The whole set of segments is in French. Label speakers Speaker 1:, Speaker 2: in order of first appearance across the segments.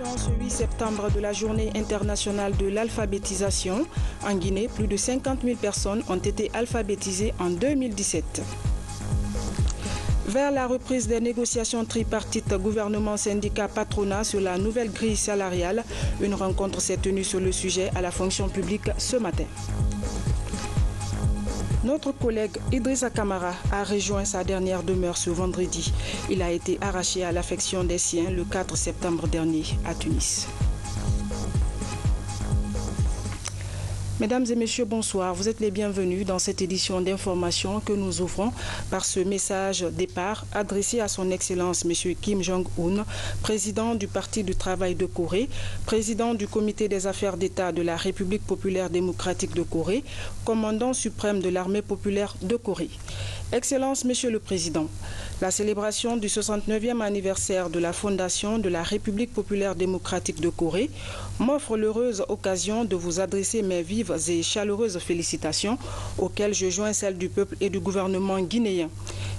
Speaker 1: Ce 8 septembre de la journée internationale de l'alphabétisation, en Guinée, plus de 50 000 personnes ont été alphabétisées en 2017. Vers la reprise des négociations tripartites gouvernement, syndicats, patronat sur la nouvelle grille salariale, une rencontre s'est tenue sur le sujet à la fonction publique ce matin. Notre collègue Idrissa Kamara a rejoint sa dernière demeure ce vendredi. Il a été arraché à l'affection des siens le 4 septembre dernier à Tunis. Mesdames et messieurs, bonsoir. Vous êtes les bienvenus dans cette édition d'information que nous ouvrons par ce message départ adressé à son Excellence M. Kim Jong-un, président du Parti du Travail de Corée, président du Comité des affaires d'État de la République populaire démocratique de Corée, commandant suprême de l'armée populaire de Corée. Excellence, Monsieur le Président, la célébration du 69e anniversaire de la fondation de la République populaire démocratique de Corée m'offre l'heureuse occasion de vous adresser mes vives et chaleureuses félicitations auxquelles je joins celles du peuple et du gouvernement guinéen.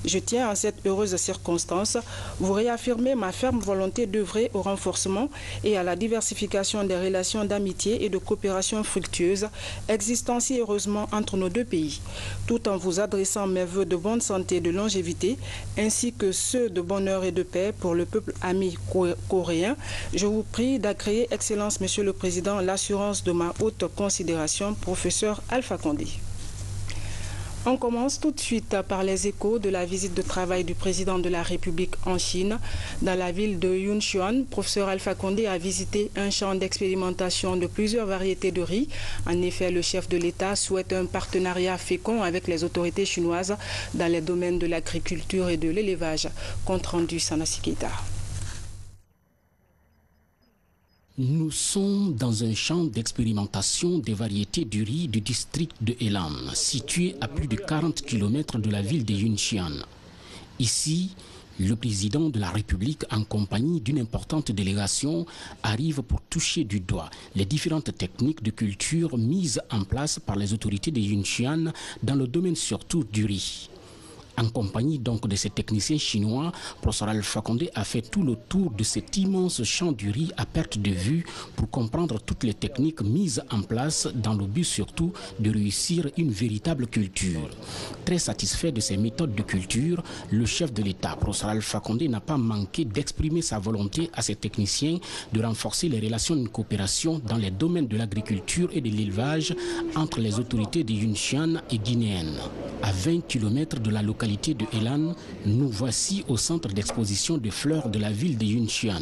Speaker 1: Je tiens en cette heureuse circonstance vous réaffirmer ma ferme volonté d'œuvrer au renforcement et à la diversification des relations d'amitié et de coopération fructueuse existant si heureusement entre nos deux pays, tout en vous adressant mes vœux de bonne santé et de longévité, ainsi que ceux de bonheur et de paix pour le peuple ami coréen. Je vous prie d'agréer, Excellence, Monsieur le Président, l'assurance de ma haute considération, professeur Alpha Condé. On commence tout de suite par les échos de la visite de travail du président de la République en Chine. Dans la ville de Yunchuan, professeur Alpha Condé a visité un champ d'expérimentation de plusieurs variétés de riz. En effet, le chef de l'État souhaite un partenariat fécond avec les autorités chinoises dans les domaines de l'agriculture et de l'élevage. Compte rendu Sanassi Keita.
Speaker 2: Nous sommes dans un champ d'expérimentation des variétés du riz du district de Helan, situé à plus de 40 km de la ville de Yunxian. Ici, le président de la République, en compagnie d'une importante délégation, arrive pour toucher du doigt les différentes techniques de culture mises en place par les autorités de Yunxian dans le domaine surtout du riz. En compagnie donc de ces techniciens chinois, professeur Alpha Condé a fait tout le tour de cet immense champ du riz à perte de vue pour comprendre toutes les techniques mises en place dans le but surtout de réussir une véritable culture. Très satisfait de ces méthodes de culture, le chef de l'État, professeur Alpha Condé, n'a pas manqué d'exprimer sa volonté à ses techniciens de renforcer les relations de coopération dans les domaines de l'agriculture et de l'élevage entre les autorités de Yunxian et guinéennes. À 20 km de la localité de Helan, nous voici au centre d'exposition de fleurs de la ville de Yunxian.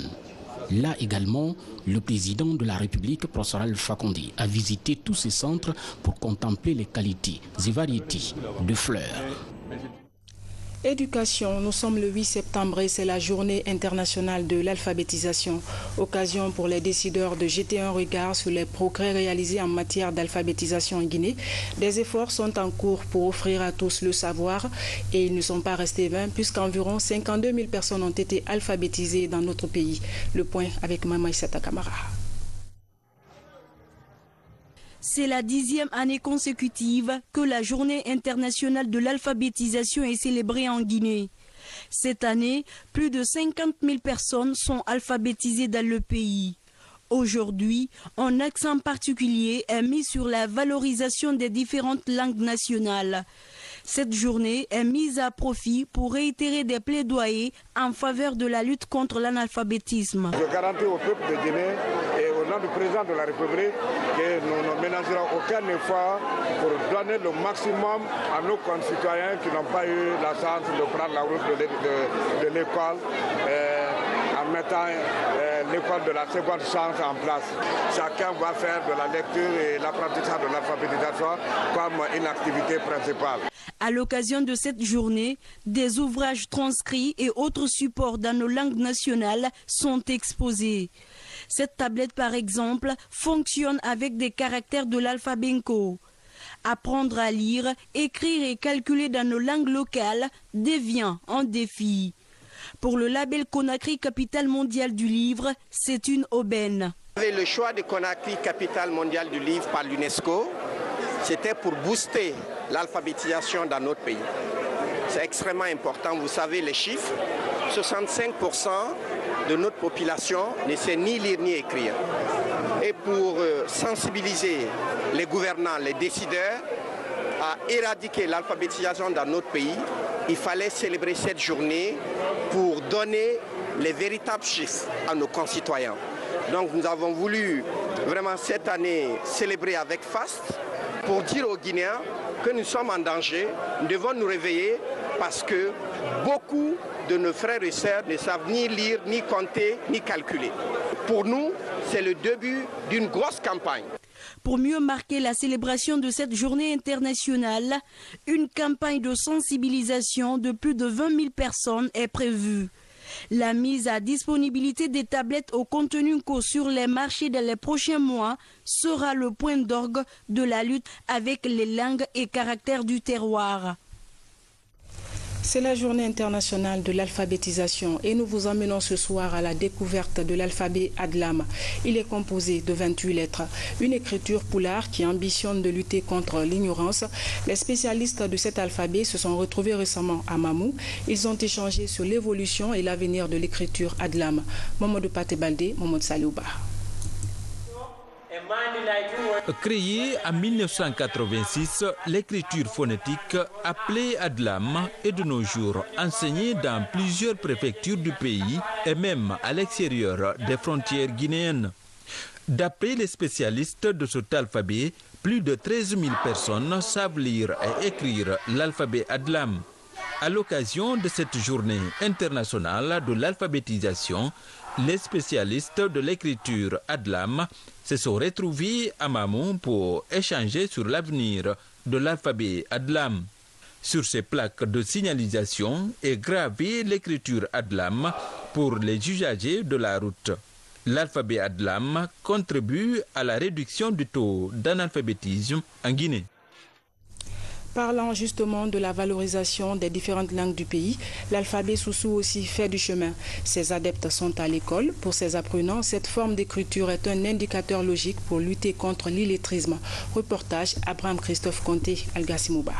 Speaker 2: Là également, le président de la République, professeur Alpha Condé, a visité tous ces centres pour contempler les qualités et variétés de fleurs.
Speaker 1: Éducation, nous sommes le 8 septembre et c'est la journée internationale de l'alphabétisation. Occasion pour les décideurs de jeter un regard sur les progrès réalisés en matière d'alphabétisation en Guinée. Des efforts sont en cours pour offrir à tous le savoir et ils ne sont pas restés vains puisqu'environ 52 000 personnes ont été alphabétisées dans notre pays. Le point avec Mama Issata Kamara.
Speaker 3: C'est la 10e année consécutive que la journée internationale de l'alphabétisation est célébrée en Guinée. Cette année, plus de 50 000 personnes sont alphabétisées dans le pays. Aujourd'hui, un accent particulier est mis sur la valorisation des différentes langues nationales. Cette journée est mise à profit pour réitérer des plaidoyers en faveur de la lutte contre l'analphabétisme.
Speaker 4: Je garantis au peuple de Guinée et au nom du président de la République que nous ne ménagerons aucun effort pour donner le maximum à nos concitoyens qui n'ont pas eu la chance de prendre la route de l'école en mettant l'école de la seconde chance en place. Chacun va faire de la lecture et l'apprentissage de l'alphabétisation comme une activité principale.
Speaker 3: À l'occasion de cette journée, des ouvrages transcrits et autres supports dans nos langues nationales sont exposés. Cette tablette, par exemple, fonctionne avec des caractères de l'alphabet Nko. Apprendre à lire, écrire et calculer dans nos langues locales devient un défi. Pour le label Conakry Capitale mondiale du livre, c'est une aubaine.
Speaker 5: Le choix de Conakry Capitale mondiale du livre par l'UNESCO, c'était pour booster l'alphabétisation dans notre pays. C'est extrêmement important, vous savez les chiffres, 65% de notre population ne sait ni lire ni écrire. Et pour sensibiliser les gouvernants, les décideurs à éradiquer l'alphabétisation dans notre pays, il fallait célébrer cette journée pour donner les véritables chiffres à nos concitoyens. Donc nous avons voulu vraiment cette année célébrer avec faste pour dire aux Guinéens que nous sommes en danger, nous devons nous réveiller parce que beaucoup de nos frères et sœurs ne savent ni lire, ni compter, ni calculer. Pour nous, c'est le début d'une grosse campagne.
Speaker 3: Pour mieux marquer la célébration de cette journée internationale, une campagne de sensibilisation de plus de 20 000 personnes est prévue. La mise à disponibilité des tablettes au contenu co sur les marchés dans les prochains mois sera le point d'orgue de la lutte avec les langues et caractères du terroir.
Speaker 1: C'est la journée internationale de l'alphabétisation et nous vous emmenons ce soir à la découverte de l'alphabet Adlam. Il est composé de 28 lettres, une écriture poulard qui ambitionne de lutter contre l'ignorance. Les spécialistes de cet alphabet se sont retrouvés récemment à Mamou. Ils ont échangé sur l'évolution et l'avenir de l'écriture Adlam. Mamadou Paté-Baldé, Mamadou Saliouba.
Speaker 6: Créée en 1986, l'écriture phonétique appelée Adlam est de nos jours enseignée dans plusieurs préfectures du pays et même à l'extérieur des frontières guinéennes. D'après les spécialistes de cet alphabet, plus de 13 000 personnes savent lire et écrire l'alphabet Adlam. À l'occasion de cette journée internationale de l'alphabétisation, les spécialistes de l'écriture Adlam se sont retrouvés à Mamou pour échanger sur l'avenir de l'alphabet Adlam. Sur ces plaques de signalisation est gravée l'écriture Adlam pour les usagers de la route. L'alphabet Adlam contribue à la réduction du taux d'analphabétisme en Guinée.
Speaker 1: Parlant justement de la valorisation des différentes langues du pays, l'alphabet Soussou aussi fait du chemin. Ses adeptes sont à l'école. Pour ses apprenants, cette forme d'écriture est un indicateur logique pour lutter contre l'illettrisme. Reportage Abraham Christophe Conté, Algassimouba.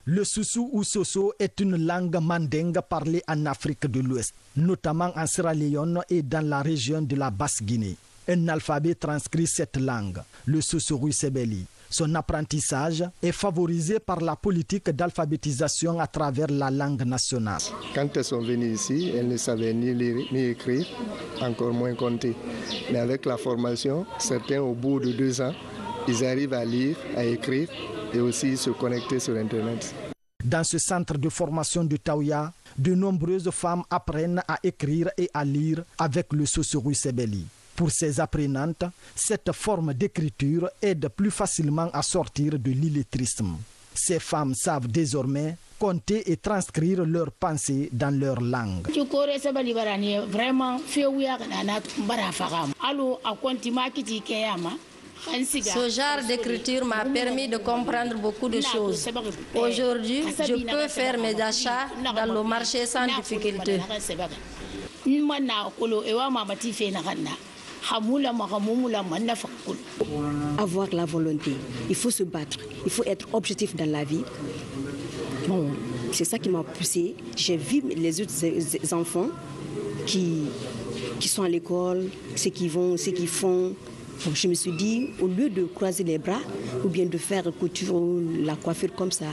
Speaker 7: Le Soussou ou Soso est une langue mandingue parlée en Afrique de l'Ouest, notamment en Sierra Leone et dans la région de la Basse-Guinée. Un alphabet transcrit cette langue, le Soso-Ruisebeli. Son apprentissage est favorisé par la politique d'alphabétisation à travers la langue nationale.
Speaker 8: Quand elles sont venues ici, elles ne savaient ni lire ni écrire, encore moins compter. Mais avec la formation, certains au bout de 2 ans, ils arrivent à lire, à écrire et aussi se connecter sur Internet.
Speaker 7: Dans ce centre de formation de Taouya, de nombreuses femmes apprennent à écrire et à lire avec le Soso-Ruisebeli. Pour ces apprenantes, cette forme d'écriture aide plus facilement à sortir de l'illettrisme. Ces femmes savent désormais compter et transcrire leurs pensées dans leur langue.
Speaker 9: Ce genre d'écriture m'a permis de comprendre beaucoup de choses. Aujourd'hui, je peux faire mes achats dans le marché sans difficulté.
Speaker 10: Avoir la volonté, il faut se battre, il faut être objectif dans la vie. Bon, c'est ça qui m'a poussé. J'ai vu les autres enfants qui sont à l'école, ce qu'ils font. Donc je me suis dit, au lieu de croiser les bras ou bien de faire couture la coiffure comme ça,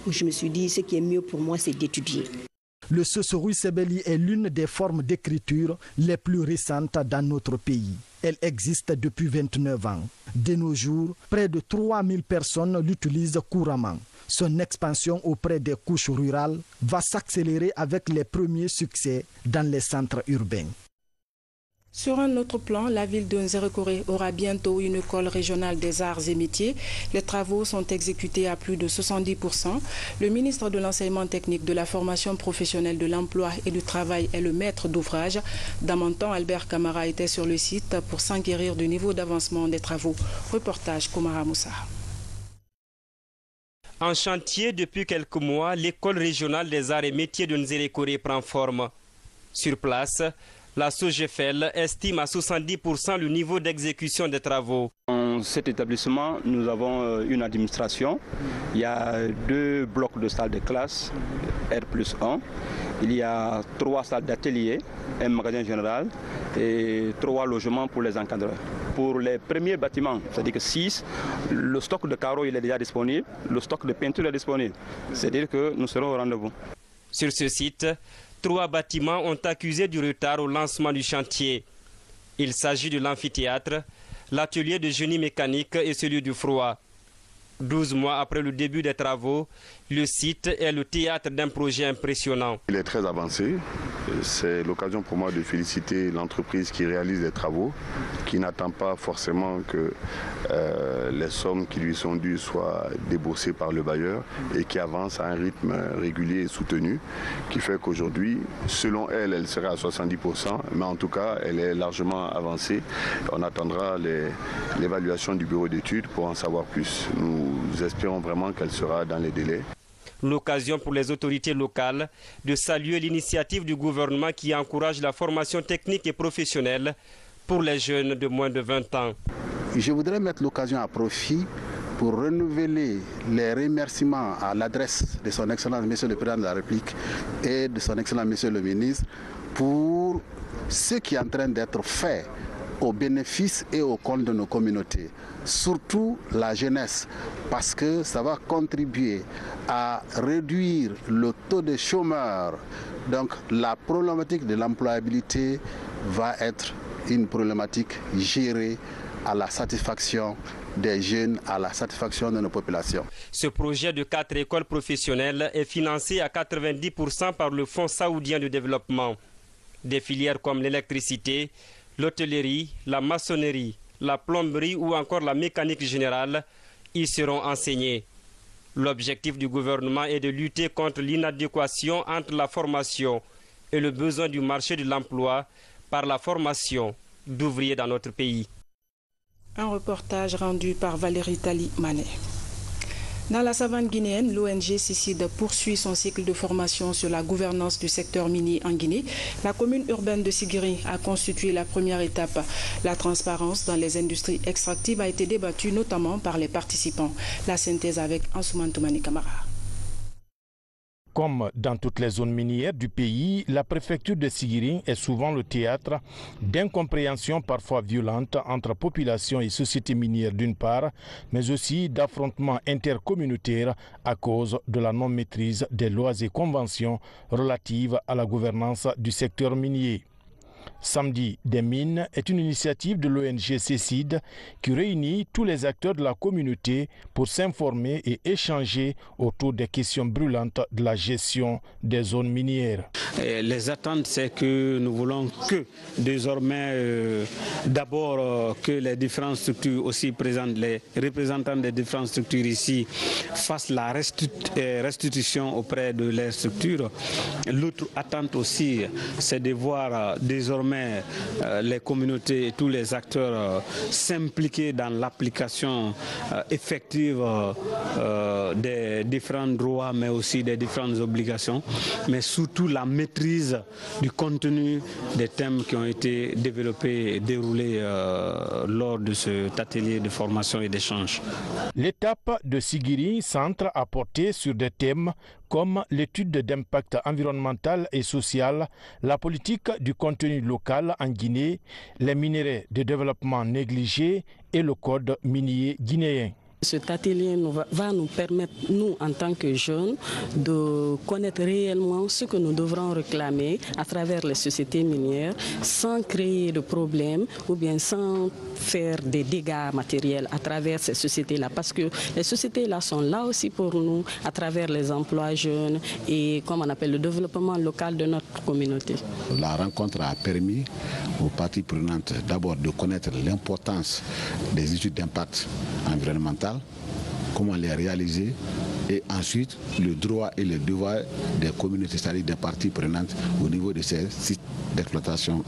Speaker 10: je me suis dit, ce qui est mieux pour moi, c'est d'étudier.
Speaker 7: Le Soso-Ruisebeli est l'une des formes d'écriture les plus récentes dans notre pays. Elle existe depuis 29 ans. De nos jours, près de 3000 personnes l'utilisent couramment. Son expansion auprès des couches rurales va s'accélérer avec les premiers succès dans les centres urbains.
Speaker 1: Sur un autre plan, la ville de Nzérékoré aura bientôt une école régionale des arts et métiers. Les travaux sont exécutés à plus de 70%. Le ministre de l'Enseignement technique, de la formation professionnelle, de l'emploi et du travail est le maître d'ouvrage. Dans mon temps, Albert Camara était sur le site pour s'enquérir du niveau d'avancement des travaux. Reportage Komara Moussa.
Speaker 11: En chantier depuis quelques mois, l'école régionale des arts et métiers de Nzérékoré prend forme. Sur place, la SOGEFEL estime à 70% le niveau d'exécution des travaux.
Speaker 12: Dans cet établissement, nous avons une administration. Il y a 2 blocs de salles de classe, R+1. il y a 3 salles d'atelier, un magasin général et 3 logements pour les encadreurs. Pour les premiers bâtiments, c'est-à-dire que 6, le stock de carreaux il est déjà disponible, le stock de peinture est disponible. C'est-à-dire que nous serons au rendez-vous.
Speaker 11: Sur ce site, 3 bâtiments ont accusé du retard au lancement du chantier. Il s'agit de l'amphithéâtre, l'atelier de génie mécanique et celui du froid. 12 mois après le début des travaux, le site est le théâtre d'un projet impressionnant.
Speaker 13: Il est très avancé. C'est l'occasion pour moi de féliciter l'entreprise qui réalise les travaux, qui n'attend pas forcément que les sommes qui lui sont dues soient déboursées par le bailleur et qui avance à un rythme régulier et soutenu, qui fait qu'aujourd'hui, selon elle, elle serait à 70%, mais en tout cas, elle est largement avancée. On attendra l'évaluation du bureau d'études pour en savoir plus. Nous espérons vraiment qu'elle sera dans les délais.
Speaker 11: L'occasion pour les autorités locales de saluer l'initiative du gouvernement qui encourage la formation technique et professionnelle pour les jeunes de moins de 20 ans.
Speaker 14: Je voudrais mettre l'occasion à profit pour renouveler les remerciements à l'adresse de son Excellence Monsieur le Président de la République et de son Excellence Monsieur le Ministre pour ce qui est en train d'être fait au bénéfice et au compte de nos communautés, surtout la jeunesse, parce que ça va contribuer à réduire le taux de chômeurs. Donc la problématique de l'employabilité va être une problématique gérée à la satisfaction des jeunes, à la satisfaction de nos populations.
Speaker 11: Ce projet de 4 écoles professionnelles est financé à 90% par le Fonds saoudien de développement. Des filières comme l'électricité, l'hôtellerie, la maçonnerie, la plomberie ou encore la mécanique générale y seront enseignées. L'objectif du gouvernement est de lutter contre l'inadéquation entre la formation et le besoin du marché de l'emploi par la formation d'ouvriers dans notre pays.
Speaker 1: Un reportage rendu par Valérie Tali-Manet. Dans la savane guinéenne, l'ONG CICID poursuit son cycle de formation sur la gouvernance du secteur minier en Guinée. La commune urbaine de Sigiri a constitué la première étape. La transparence dans les industries extractives a été débattue notamment par les participants. La synthèse avec Ansoumane Toumani Kamara.
Speaker 15: Comme dans toutes les zones minières du pays, la préfecture de Sigiri est souvent le théâtre d'incompréhensions parfois violentes entre population et société minière d'une part, mais aussi d'affrontements intercommunautaires à cause de la non-maîtrise des lois et conventions relatives à la gouvernance du secteur minier. Samedi des mines est une initiative de l'ONG CICID qui réunit tous les acteurs de la communauté pour s'informer et échanger autour des questions brûlantes de la gestion des zones minières.
Speaker 16: Les attentes, c'est que nous voulons que désormais, d'abord que les différentes structures aussi présentes, les représentants des différentes structures ici, fassent la restitution auprès de leurs structures. L'autre attente aussi, c'est de voir désormais les communautés et tous les acteurs s'impliquer dans l'application effective des différents droits, mais aussi des différentes obligations, mais surtout la maîtrise du contenu des thèmes qui ont été développés et déroulés lors de cet atelier de formation et d'échange.
Speaker 15: L'étape de Sigiri centre à porter sur des thèmes comme l'étude d'impact environnemental et social, la politique du contenu local en Guinée, les minerais de développement négligés et le code minier guinéen.
Speaker 17: Cet atelier va nous permettre, nous, en tant que jeunes, de connaître réellement ce que nous devrons réclamer à travers les sociétés minières sans créer de problèmes ou bien sans faire des dégâts matériels à travers ces sociétés-là. Parce que les sociétés-là sont là aussi pour nous à travers les emplois jeunes et, comme on appelle, le développement local de notre communauté.
Speaker 18: La rencontre a permis aux parties prenantes d'abord de connaître l'importance des études d'impact environnemental, comment les réaliser, et ensuite le droit et le devoir des communautés, c'est-à-dire des parties prenantes au niveau de ces sites d'exploitation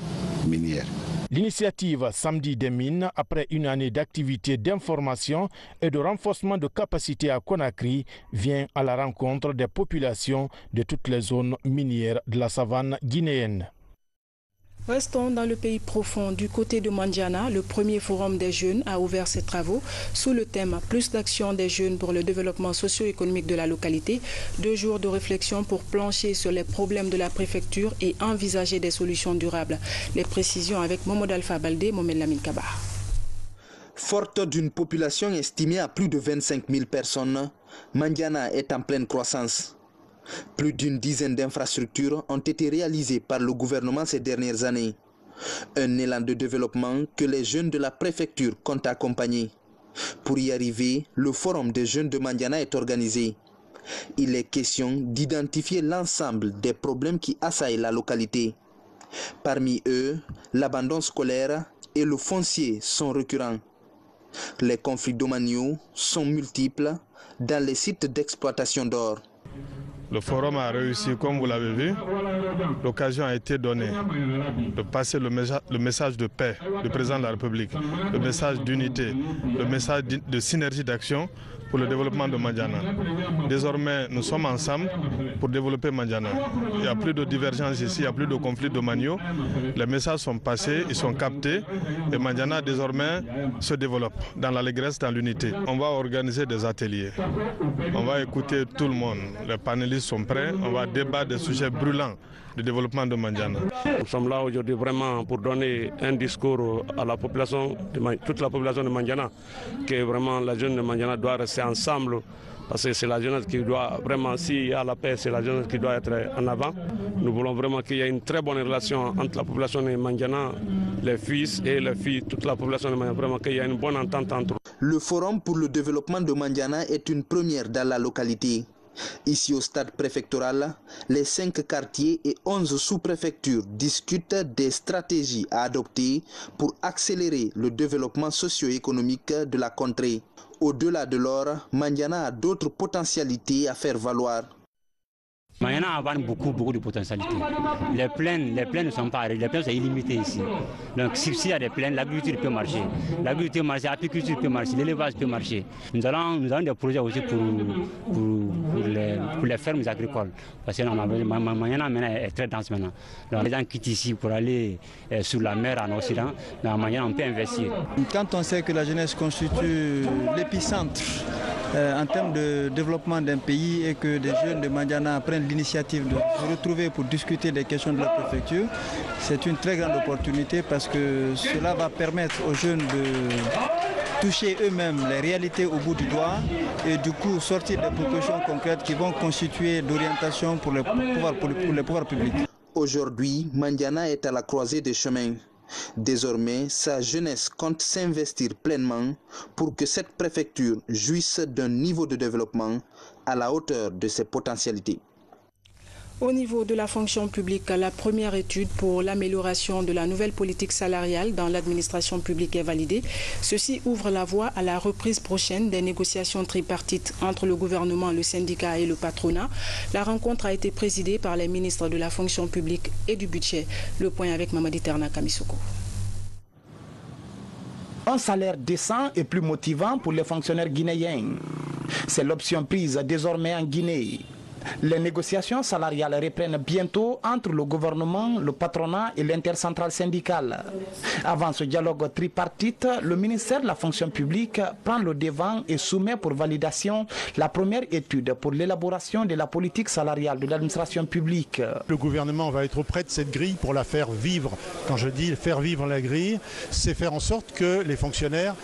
Speaker 18: minière.
Speaker 15: L'initiative Samedi des mines, après une année d'activité d'information et de renforcement de capacité à Conakry, vient à la rencontre des populations de toutes les zones minières de la savane guinéenne.
Speaker 1: Restons dans le pays profond. Du côté de Mandiana, le premier forum des jeunes a ouvert ses travaux sous le thème « Plus d'action des jeunes pour le développement socio-économique de la localité ». 2 jours de réflexion pour plancher sur les problèmes de la préfecture et envisager des solutions durables. Les précisions avec Mohamed Alpha Baldé, Mohamed Lamine Kabar.
Speaker 19: Forte d'une population estimée à plus de 25 000 personnes, Mandiana est en pleine croissance. Plus d'une dizaine d'infrastructures ont été réalisées par le gouvernement ces dernières années. Un élan de développement que les jeunes de la préfecture comptent accompagner. Pour y arriver, le forum des jeunes de Mandiana est organisé. Il est question d'identifier l'ensemble des problèmes qui assaillent la localité. Parmi eux, l'abandon scolaire et le foncier sont récurrents. Les conflits domaniaux sont multiples dans les sites d'exploitation d'or.
Speaker 20: Le forum a réussi, comme vous l'avez vu. L'occasion a été donnée de passer le message de paix du président de la République, le message d'unité, le message de synergie d'action pour le développement de Mandiana. Désormais, nous sommes ensemble pour développer Mandiana. Il n'y a plus de divergences ici, il n'y a plus de conflits domaniaux. Les messages sont passés, ils sont captés et Mandiana désormais se développe dans l'allégresse, dans l'unité. On va organiser des ateliers. On va écouter tout le monde. Les panélistes sont prêts. On va débattre des sujets brûlants du développement de Mandiana.
Speaker 21: Nous sommes là aujourd'hui vraiment pour donner un discours à la population, toute la population de Mandiana, que vraiment la jeune de Mandiana doit rester ensemble, parce que c'est la jeunesse qui doit vraiment, s'il y a la paix, c'est la jeunesse qui doit être en avant. Nous voulons vraiment qu'il y ait une très bonne relation entre la population de Mandiana, les fils et les filles, toute la population de Mandiana, vraiment qu'il y ait une bonne entente entre eux.
Speaker 19: Le forum pour le développement de Mandiana est une première dans la localité. Ici au stade préfectoral, les 5 quartiers et 11 sous-préfectures discutent des stratégies à adopter pour accélérer le développement socio-économique de la contrée. Au-delà de l'or, Mandiana a d'autres potentialités à faire valoir.
Speaker 22: Mandiana a beaucoup de potentialités. Les plaines ne sont pas arrêtées, les plaines sont illimitées ici. Donc s'il y a des plaines, l'agriculture peut marcher. L'agriculture peut marcher, l'apiculture peut marcher, l'élevage peut marcher. Nous avons des projets aussi pour les fermes agricoles. Parce que Mandiana maintenant est très dense maintenant. Donc les gens quittent ici pour aller sur la mer en Occident. Dans Mandiana, on peut investir.
Speaker 23: Quand on sait que la jeunesse constitue l'épicentre en termes de développement d'un pays et que des jeunes de Mandiana prennent l'initiative de se retrouver pour discuter des questions de la préfecture, c'est une très grande opportunité parce que cela va permettre aux jeunes de toucher eux-mêmes les réalités au bout du doigt et du coup sortir des propositions concrètes qui vont constituer d'orientation pour les pouvoirs publics.
Speaker 19: Aujourd'hui, Mandiana est à la croisée des chemins. Désormais, sa jeunesse compte s'investir pleinement pour que cette préfecture jouisse d'un niveau de développement à la hauteur de ses potentialités.
Speaker 1: Au niveau de la fonction publique, la première étude pour l'amélioration de la nouvelle politique salariale dans l'administration publique est validée. Ceci ouvre la voie à la reprise prochaine des négociations tripartites entre le gouvernement, le syndicat et le patronat. La rencontre a été présidée par les ministres de la fonction publique et du budget. Le point avec Mamadi Terna Kamisoko.
Speaker 24: Un salaire décent et plus motivant pour les fonctionnaires guinéens. C'est l'option prise désormais en Guinée. Les négociations salariales reprennent bientôt entre le gouvernement, le patronat et l'intercentrale syndicale. Avant ce dialogue tripartite, le ministère de la fonction publique prend le devant et soumet pour validation la première étude pour l'élaboration de la politique salariale de l'administration publique.
Speaker 25: Le gouvernement va être auprès de cette grille pour la faire vivre. Quand je dis faire vivre la grille, c'est faire en sorte que les fonctionnaires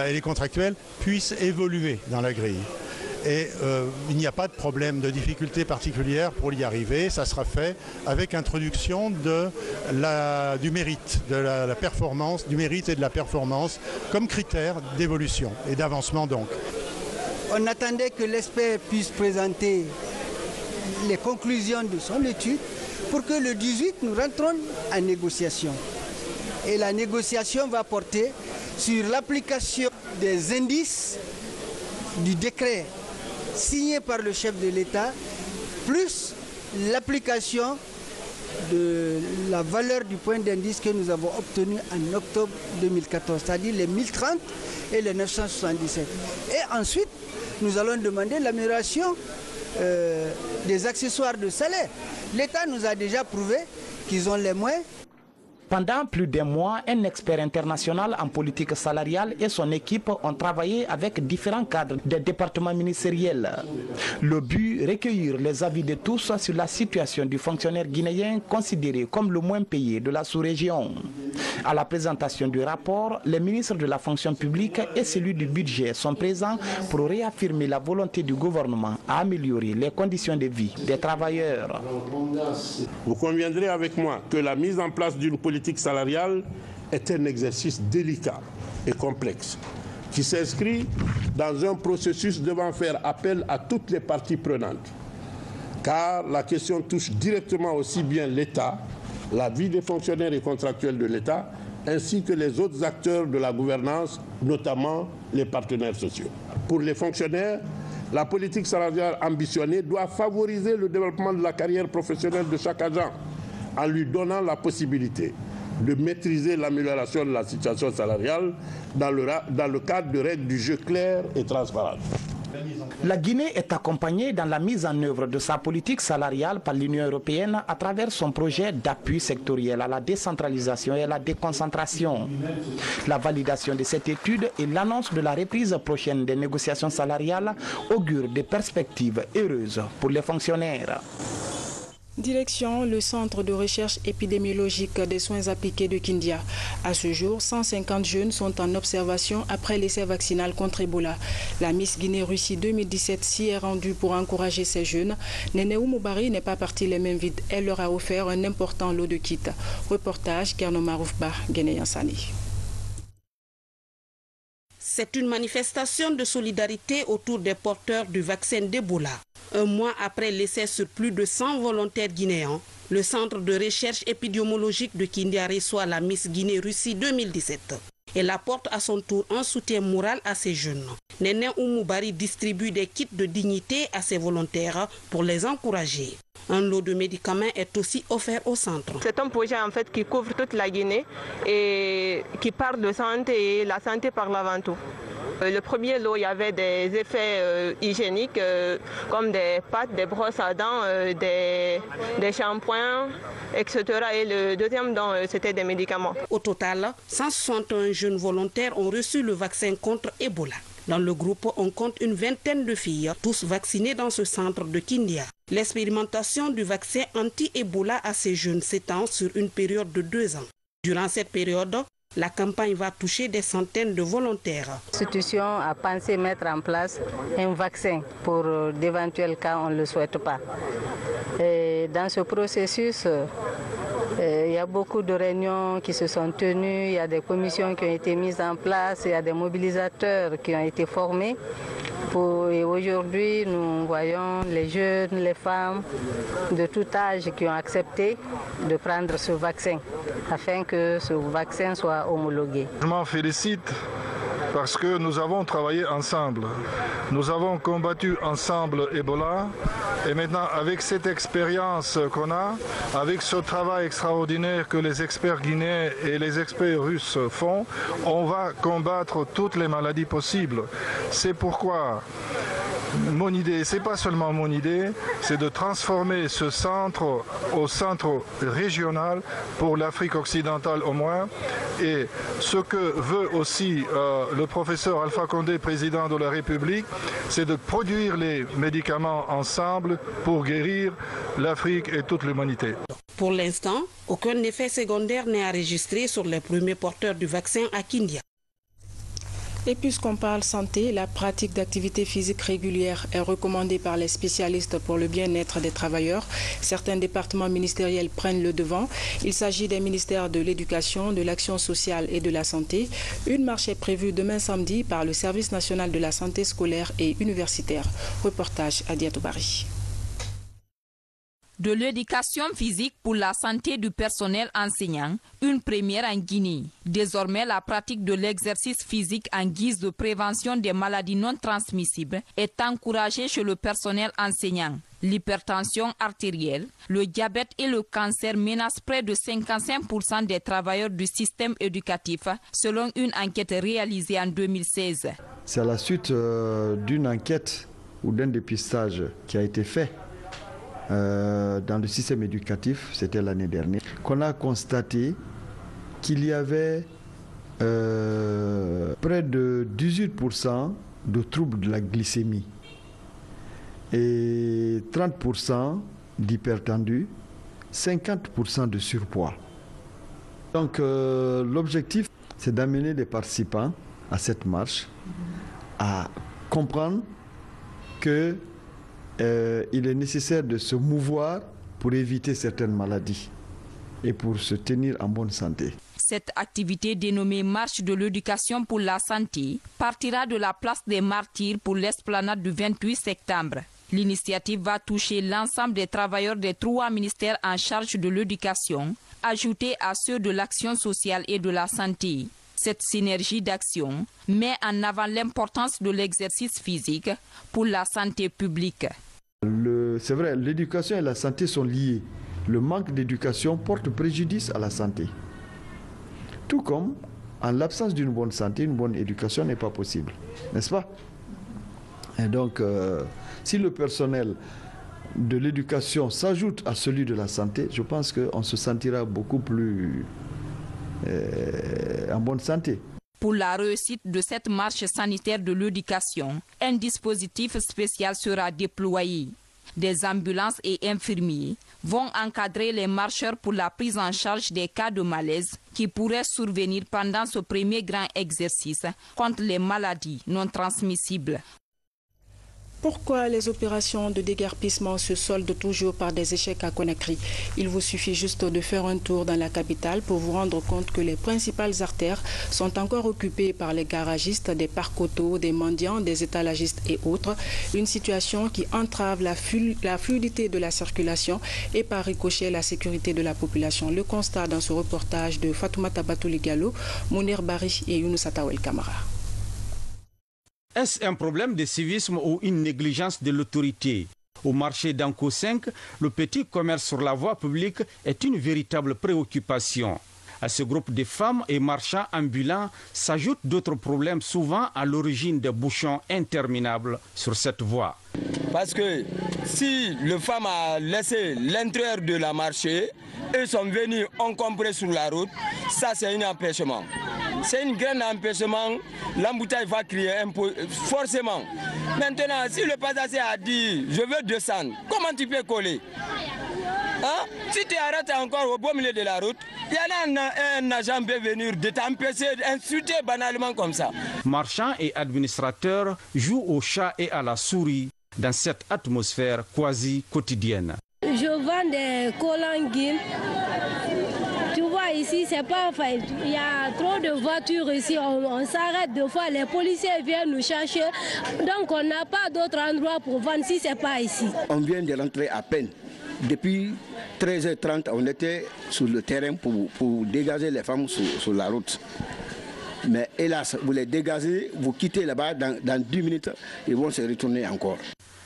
Speaker 25: et les contractuels puissent évoluer dans la grille. Et il n'y a pas de problème, de difficulté particulière pour y arriver. Ça sera fait avec introduction du mérite, de la performance, du mérite et de la performance comme critère d'évolution et d'avancement donc.
Speaker 26: On attendait que l'expert puisse présenter les conclusions de son étude pour que le 18 nous rentrons en négociation. Et la négociation va porter sur l'application des indices du décret signé par le chef de l'État, plus l'application de la valeur du point d'indice que nous avons obtenu en octobre 2014, c'est-à-dire les 1030 et les 977. Et ensuite, nous allons demander l'amélioration des accessoires de salaire. L'État nous a déjà prouvé qu'ils ont les moyens.
Speaker 24: Pendant plus d'un mois, un expert international en politique salariale et son équipe ont travaillé avec différents cadres des départements ministériels. Le but, recueillir les avis de tous sur la situation du fonctionnaire guinéen considéré comme le moins payé de la sous-région. À la présentation du rapport, les ministres de la fonction publique et celui du budget sont présents pour réaffirmer la volonté du gouvernement à améliorer les conditions de vie des travailleurs.
Speaker 2: Vous conviendrez avec moi que la mise en place d'une politique salariale est un exercice délicat et complexe qui s'inscrit dans un processus devant faire appel à toutes les parties prenantes. Car la question touche directement aussi bien l'État, la vie des fonctionnaires et contractuels de l'État, ainsi que les autres acteurs de la gouvernance, notamment les partenaires sociaux. Pour les fonctionnaires, la politique salariale ambitionnée doit favoriser le développement de la carrière professionnelle de chaque agent en lui donnant la possibilité de maîtriser l'amélioration de la situation salariale dans le cadre de règles du jeu claires et transparentes.
Speaker 24: La Guinée est accompagnée dans la mise en œuvre de sa politique salariale par l'Union européenne à travers son projet d'appui sectoriel à la décentralisation et à la déconcentration. La validation de cette étude et l'annonce de la reprise prochaine des négociations salariales augurent des perspectives heureuses pour les fonctionnaires.
Speaker 1: Direction le centre de recherche épidémiologique des soins appliqués de Kindia. À ce jour, 150 jeunes sont en observation après l'essai vaccinal contre Ebola. La Miss Guinée-Russie 2017 s'y est rendue pour encourager ces jeunes. Néné Oumoubari n'est pas partie les mains vides. Elle leur a offert un important lot de kits. Reportage Kerno Maroufba, Guinée-Yansani.
Speaker 3: C'est une manifestation de solidarité autour des porteurs du vaccin d'Ebola. Un mois après l'essai sur plus de 100 volontaires guinéens, le centre de recherche épidémiologique de Kindia reçoit la Miss Guinée-Russie 2017. Elle apporte à son tour un soutien moral à ces jeunes. Néné Oumoubari distribue des kits de dignité à ses volontaires pour les encourager. Un lot de médicaments est aussi offert au centre.
Speaker 4: C'est un projet en fait qui couvre toute la Guinée et qui parle de santé et la santé parle avant tout. Le premier lot, il y avait des effets hygiéniques comme des pâtes, des brosses à dents, des shampoings, etc. Et le deuxième don, c'était des médicaments.
Speaker 3: Au total, 161 jeunes volontaires ont reçu le vaccin contre Ebola. Dans le groupe, on compte une vingtaine de filles, tous vaccinées dans ce centre de Kindia. L'expérimentation du vaccin anti-Ebola à ces jeunes s'étend sur une période de 2 ans. Durant cette période, la campagne va toucher des centaines de volontaires.
Speaker 5: L'institution a pensé mettre en place un vaccin pour d'éventuels cas, on ne le souhaite pas. Et dans ce processus, il y a beaucoup de réunions qui se sont tenues, il y a des commissions qui ont été mises en place, il y a des mobilisateurs qui ont été formés. Et aujourd'hui, nous voyons les jeunes, les femmes de tout âge qui ont accepté de prendre ce vaccin afin que ce vaccin soit homologué.
Speaker 6: Je m'en félicite parce que nous avons travaillé ensemble. Nous avons combattu ensemble Ebola et maintenant avec cette expérience qu'on a, avec ce travail extraordinaire que les experts guinéens et les experts russes font, on va combattre toutes les maladies possibles. C'est pourquoi mon idée, c'est pas seulement mon idée, c'est de transformer ce centre au centre régional pour l'Afrique occidentale au moins. Et ce que veut aussi le professeur Alpha Condé, président de la République, c'est de produire les médicaments ensemble pour guérir l'Afrique et toute l'humanité.
Speaker 3: Pour l'instant, aucun effet secondaire n'est enregistré sur les premiers porteurs du vaccin à Kindia.
Speaker 1: Et puisqu'on parle santé, la pratique d'activité physique régulière est recommandée par les spécialistes pour le bien-être des travailleurs. Certains départements ministériels prennent le devant. Il s'agit des ministères de l'Éducation, de l'Action sociale et de la Santé. Une marche est prévue demain samedi par le Service national de la santé scolaire et universitaire. Reportage à Diatoubari.
Speaker 8: De l'éducation physique pour la santé du personnel enseignant, une première en Guinée. Désormais, la pratique de l'exercice physique en guise de prévention des maladies non transmissibles est encouragée chez le personnel enseignant. L'hypertension artérielle, le diabète et le cancer menacent près de 55% des travailleurs du système éducatif, selon une enquête réalisée en 2016.
Speaker 27: C'est à la suite d'une enquête ou d'un dépistage qui a été fait dans le système éducatif, c'était l'année dernière, qu'on a constaté qu'il y avait près de 18% de troubles de la glycémie et 30% d'hypertendu, 50% de surpoids. Donc l'objectif, c'est d'amener les participants à cette marche à comprendre qu'il est nécessaire de se mouvoir pour éviter certaines maladies et pour se tenir en bonne santé.
Speaker 8: Cette activité dénommée Marche de l'éducation pour la santé partira de la place des Martyrs pour l'esplanade du 28 septembre. L'initiative va toucher l'ensemble des travailleurs des 3 ministères en charge de l'éducation, ajoutés à ceux de l'action sociale et de la santé. Cette synergie d'action met en avant l'importance de l'exercice physique pour la santé publique.
Speaker 27: C'est vrai, l'éducation et la santé sont liées. Le manque d'éducation porte préjudice à la santé. Tout comme, en l'absence d'une bonne santé, une bonne éducation n'est pas possible. N'est-ce pas? Et donc, si le personnel de l'éducation s'ajoute à celui de la santé, je pense qu'on se sentira beaucoup plus en bonne santé.
Speaker 8: Pour la réussite de cette marche sanitaire de l'éducation, un dispositif spécial sera déployé. Des ambulances et infirmiers vont encadrer les marcheurs pour la prise en charge des cas de malaise qui pourraient survenir pendant ce premier grand exercice contre les maladies non transmissibles.
Speaker 1: Pourquoi les opérations de déguerpissement se soldent toujours par des échecs à Conakry? Il vous suffit juste de faire un tour dans la capitale pour vous rendre compte que les principales artères sont encore occupées par les garagistes, des parcs auto, des mendiants, des étalagistes et autres. Une situation qui entrave la fluidité de la circulation et par ricochet la sécurité de la population. Le constat dans ce reportage de Fatoumata Batouli-Gallo, Mounir Bari et Younous Atawel Kamara.
Speaker 7: Est-ce un problème de civisme ou une négligence de l'autorité? Au marché d'Anko 5, le petit commerce sur la voie publique est une véritable préoccupation. À ce groupe de femmes et marchands ambulants s'ajoutent d'autres problèmes souvent à l'origine des bouchons interminables sur cette voie.
Speaker 9: Parce que si les femmes ont laissé l'intérieur de la marché et sont venus encombrer sur la route, ça c'est un empêchement. C'est un grand empêchement, l'embouteillage va crier forcément. Maintenant, si le passager a dit « je veux descendre », comment tu peux coller? Hein? Si tu arrêtes encore au beau milieu de la route, il y en a un agent peut venir de t'empêcher d'insulter banalement comme ça.
Speaker 7: Marchands et administrateurs jouent au chat et à la souris dans cette atmosphère quasi quotidienne.
Speaker 10: Je vends des colanguines. Tu vois ici, c'est pas fait. Il y a trop de voitures ici. On s'arrête deux fois. Les policiers viennent nous chercher. Donc on n'a pas d'autre endroit pour vendre si c'est pas ici.
Speaker 9: On vient de rentrer à peine. Depuis 13h30, on était sur le terrain pour dégager les femmes sur la route. Mais hélas, vous les dégagez, vous quittez là-bas, dans 10 minutes, ils vont se retourner encore.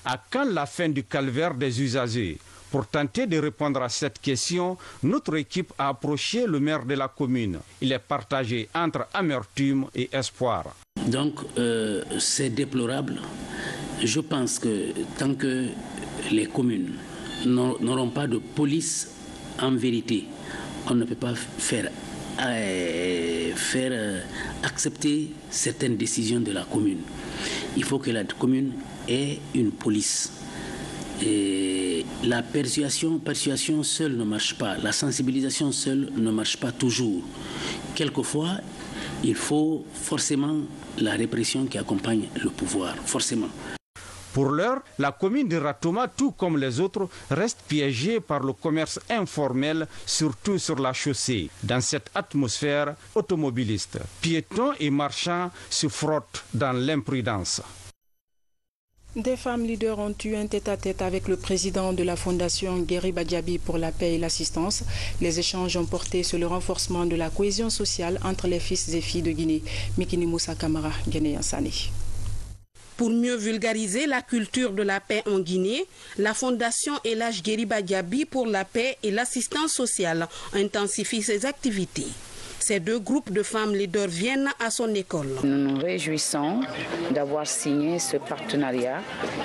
Speaker 7: À quand la fin du calvaire des usagers? Pour tenter de répondre à cette question, notre équipe a approché le maire de la commune. Il est partagé entre amertume et espoir.
Speaker 11: Donc, c'est déplorable. Je pense que tant que les communes n'auront pas de police en vérité, on ne peut pas faire accepter certaines décisions de la commune. Il faut que la commune ait une police. Et la persuasion seule ne marche pas, la sensibilisation seule ne marche pas toujours. Quelquefois, il faut forcément la répression qui accompagne le pouvoir, forcément.
Speaker 7: Pour l'heure, la commune de Ratoma, tout comme les autres, reste piégée par le commerce informel, surtout sur la chaussée. Dans cette atmosphère automobiliste, piétons et marchands se frottent dans l'imprudence.
Speaker 1: Des femmes leaders ont eu un tête-à-tête avec le président de la fondation Gueriba Diaby pour la paix et l'assistance. Les échanges ont porté sur le renforcement de la cohésion sociale entre les fils et filles de Guinée. Mikini Moussa Kamara, Guinéen Sani.
Speaker 3: Pour mieux vulgariser la culture de la paix en Guinée, la fondation Elhadj Gueriba Diaby pour la paix et l'assistance sociale intensifie ses activités. Ces deux groupes de femmes leaders viennent à son école.
Speaker 12: Nous nous réjouissons d'avoir signé ce partenariat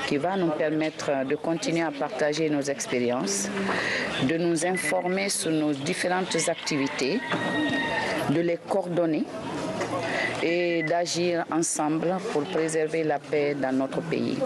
Speaker 12: qui va nous permettre de continuer à partager nos expériences, de nous informer sur nos différentes activités de les coordonner et d'agir ensemble pour préserver la paix dans notre pays.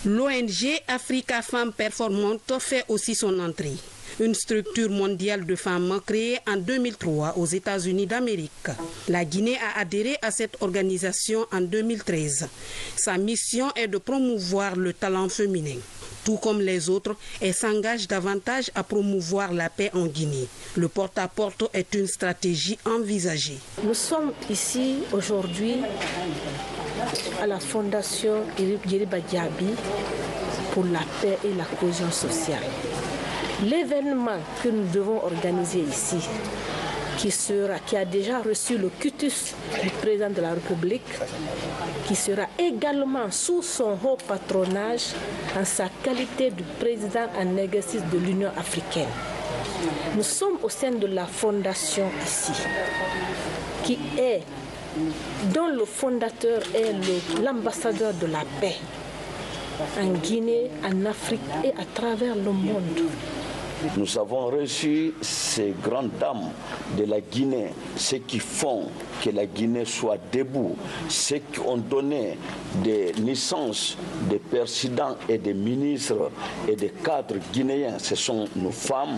Speaker 3: L'ONG Africa Femmes Performantes fait aussi son entrée. Une structure mondiale de femmes créée en 2003 aux États-Unis d'Amérique. La Guinée a adhéré à cette organisation en 2013. Sa mission est de promouvoir le talent féminin. Tout comme les autres, elle s'engage davantage à promouvoir la paix en Guinée. Le porte-à-porte est une stratégie envisagée.
Speaker 13: Nous sommes ici aujourd'hui à la Fondation Yeriba Diaby pour la paix et la cohésion sociale. L'événement que nous devons organiser ici, qui a déjà reçu le cutus du président de la République, qui sera également sous son haut patronage en sa qualité de président en exercice de l'Union africaine. Nous sommes au sein de la fondation ici, dont le fondateur est l'ambassadeur de la paix en Guinée, en Afrique et à travers le monde.
Speaker 14: Nous avons reçu ces grandes dames de la Guinée, ceux qui font que la Guinée soit debout, ceux qui ont donné des naissances des présidents et des ministres et des cadres guinéens. Ce sont nos femmes.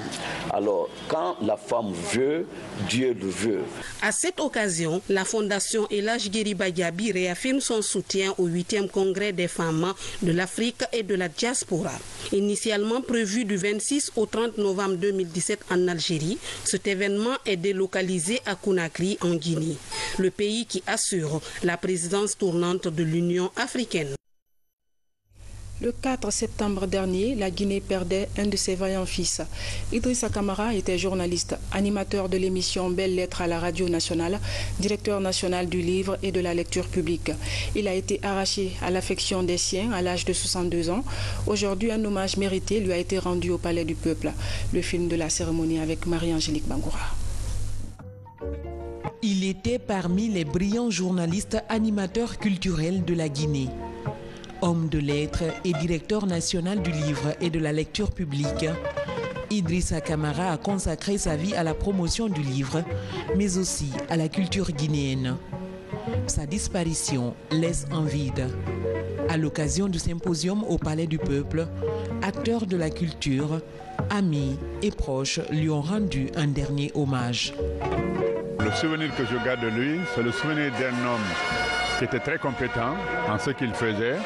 Speaker 14: Alors, quand la femme veut, Dieu le veut.
Speaker 3: À cette occasion, la Fondation Elhadji Guériba Diaby réaffirme son soutien au 8e congrès des femmes de l'Afrique et de la diaspora. Initialement prévu du 26 au 30 novembre 2017 en Algérie, cet événement est délocalisé à Conakry en Guinée, le pays qui assure la présidence tournante de l'Union africaine.
Speaker 1: Le 4 septembre dernier, la Guinée perdait un de ses vaillants fils. Idrissa Camara était journaliste, animateur de l'émission Belles Lettres à la radio nationale, directeur national du livre et de la lecture publique. Il a été arraché à l'affection des siens à l'âge de 62 ans. Aujourd'hui, un hommage mérité lui a été rendu au Palais du Peuple. Le film de la cérémonie avec Marie-Angélique Bangoura.
Speaker 15: Il était parmi les brillants journalistes animateurs culturels de la Guinée. Homme de lettres et directeur national du livre et de la lecture publique, Idrissa Camara a consacré sa vie à la promotion du livre, mais aussi à la culture guinéenne. Sa disparition laisse un vide. À l'occasion du symposium au Palais du Peuple, acteurs de la culture, amis et proches lui ont rendu un dernier hommage.
Speaker 16: Le souvenir que je garde de lui, c'est le souvenir d'un homme qui était très compétent en ce qu'il faisait,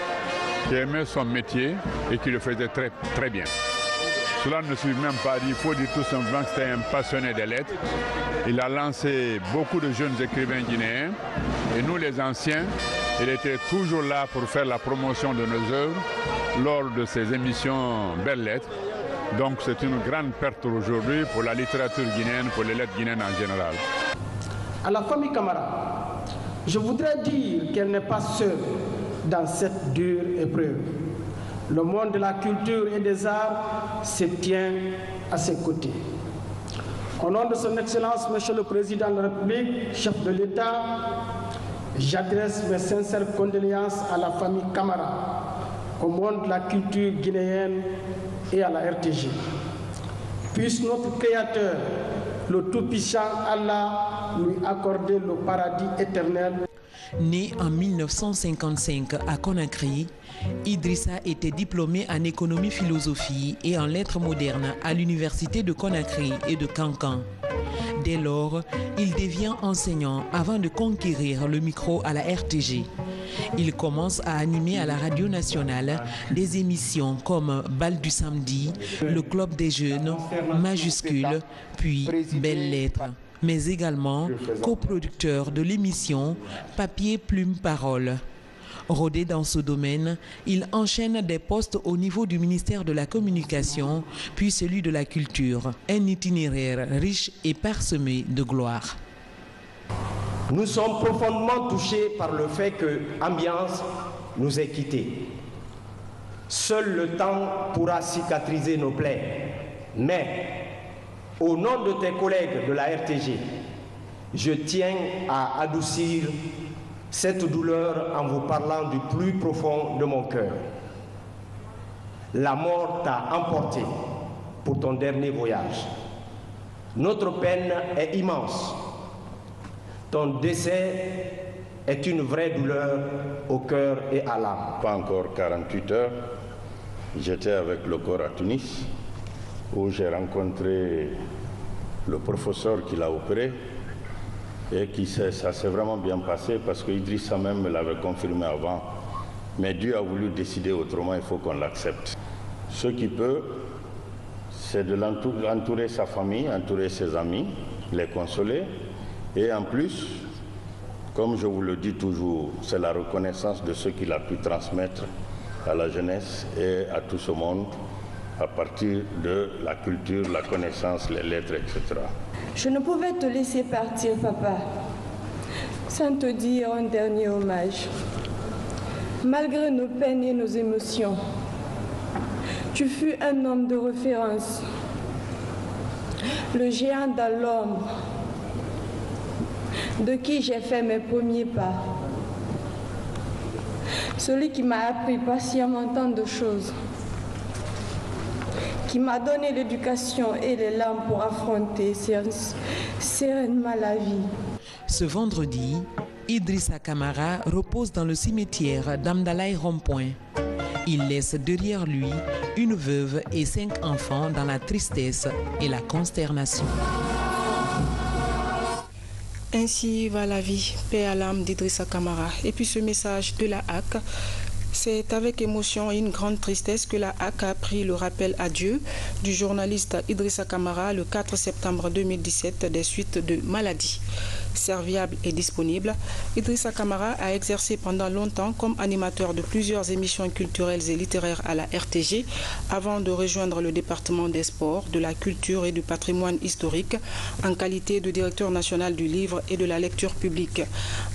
Speaker 16: qui aimait son métier et qui le faisait très, très bien. Cela ne suffit même pas, il faut dire tout simplement que c'était un passionné des lettres. Il a lancé beaucoup de jeunes écrivains guinéens et nous les anciens, il était toujours là pour faire la promotion de nos œuvres lors de ces émissions Belles Lettres. Donc c'est une grande perte aujourd'hui pour la littérature guinéenne, pour les lettres guinéennes en général.
Speaker 17: À la famille Camara, je voudrais dire qu'elle n'est pas seule dans cette dure épreuve. Le monde de la culture et des arts se tient à ses côtés. Au nom de son Excellence, Monsieur le Président de la République, chef de l'État, j'adresse mes sincères condoléances à la famille Camara, au monde de la culture guinéenne et à la RTG. Puisse notre Créateur, le Tout-Puissant Allah, lui accorder le paradis éternel.
Speaker 15: Né en 1955 à Conakry, Idrissa était diplômé en économie-philosophie et en lettres modernes à l'université de Conakry et de Cancan. Dès lors, il devient enseignant avant de conquérir le micro à la RTG. Il commence à animer à la radio nationale des émissions comme Bal du samedi, le Club des jeunes, Majuscule, puis Belles Lettres, mais également coproducteur de l'émission Papier, Plume, Parole. Rodé dans ce domaine, il enchaîne des postes au niveau du ministère de la Communication, puis celui de la Culture, un itinéraire riche et parsemé de gloire.
Speaker 18: Nous sommes profondément touchés par le fait que Ambiance nous ait quittés. Seul le temps pourra cicatriser nos plaies. Mais, au nom de tes collègues de la RTG, je tiens à adoucir cette douleur en vous parlant du plus profond de mon cœur. La mort t'a emporté pour ton dernier voyage. Notre peine est immense. ton décès est une vraie douleur au cœur et à l'âme.
Speaker 14: Pas encore 48 heures, j'étais avec le corps à Tunis, où j'ai rencontré le professeur qui l'a opéré, et ça s'est vraiment bien passé parce qu'Idrissa même me l'avait confirmé avant. Mais Dieu a voulu décider autrement, il faut qu'on l'accepte. Ce qui peut, c'est de l'entourer sa famille, entourer ses amis, les consoler. Et en plus, comme je vous le dis toujours, c'est la reconnaissance de ce qu'il a pu transmettre à la jeunesse et à tout ce monde à partir de la culture, la connaissance, les lettres, etc.
Speaker 19: Je ne pouvais te laisser partir, papa, sans te dire un dernier hommage. Malgré nos peines et nos émotions, tu fus un homme de référence, le géant dans l'ombre, de qui j'ai fait mes premiers pas, celui qui m'a appris patiemment tant de choses, qui m'a donné l'éducation et les larmes pour affronter sereinement la vie.
Speaker 15: Ce vendredi, Idrissa Camara repose dans le cimetière d'Amdalaï Rond-Point. Il laisse derrière lui une veuve et 5 enfants dans la tristesse et la consternation.
Speaker 1: Ainsi va la vie, paix à l'âme d'Idrissa Camara. Et puis ce message de la HAC, c'est avec émotion et une grande tristesse que la HAC a pris le rappel à Dieu du journaliste Idrissa Camara le 4 septembre 2017 des suites de maladie. Serviable et disponible, Idrissa Camara a exercé pendant longtemps comme animateur de plusieurs émissions culturelles et littéraires à la RTG avant de rejoindre le département des sports, de la culture et du patrimoine historique en qualité de directeur national du livre et de la lecture publique.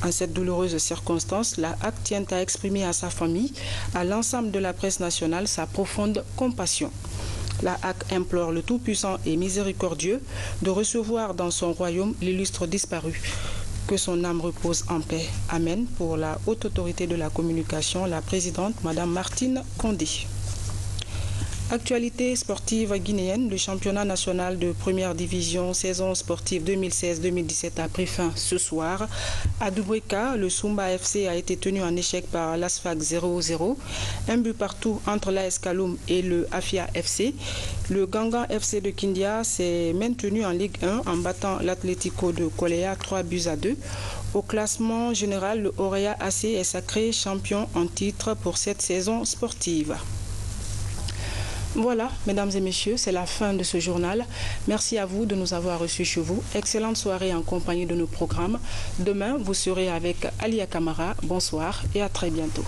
Speaker 1: En cette douloureuse circonstance, la HAC tient à exprimer à sa famille, à l'ensemble de la presse nationale, sa profonde compassion. La HAC implore le Tout-Puissant et Miséricordieux de recevoir dans son royaume l'illustre disparu. Que son âme repose en paix. Amen. Pour la haute autorité de la communication, la présidente, Madame Martine Condé. Actualité sportive guinéenne, le championnat national de première division saison sportive 2016-2017 a pris fin ce soir. À Dubrika, le Sumba FC a été tenu en échec par l'ASFAC 0-0. Un but partout entre l'AS Kaloum et le Afia FC. Le Gangan FC de Kindia s'est maintenu en Ligue 1 en battant l'Atlético de Koléa 3-2. Au classement général, le Orea AC est sacré champion en titre pour cette saison sportive. Voilà, mesdames et messieurs, c'est la fin de ce journal. Merci à vous de nous avoir reçus chez vous. Excellente soirée en compagnie de nos programmes. Demain, vous serez avec Alia Camara. Bonsoir et à très bientôt.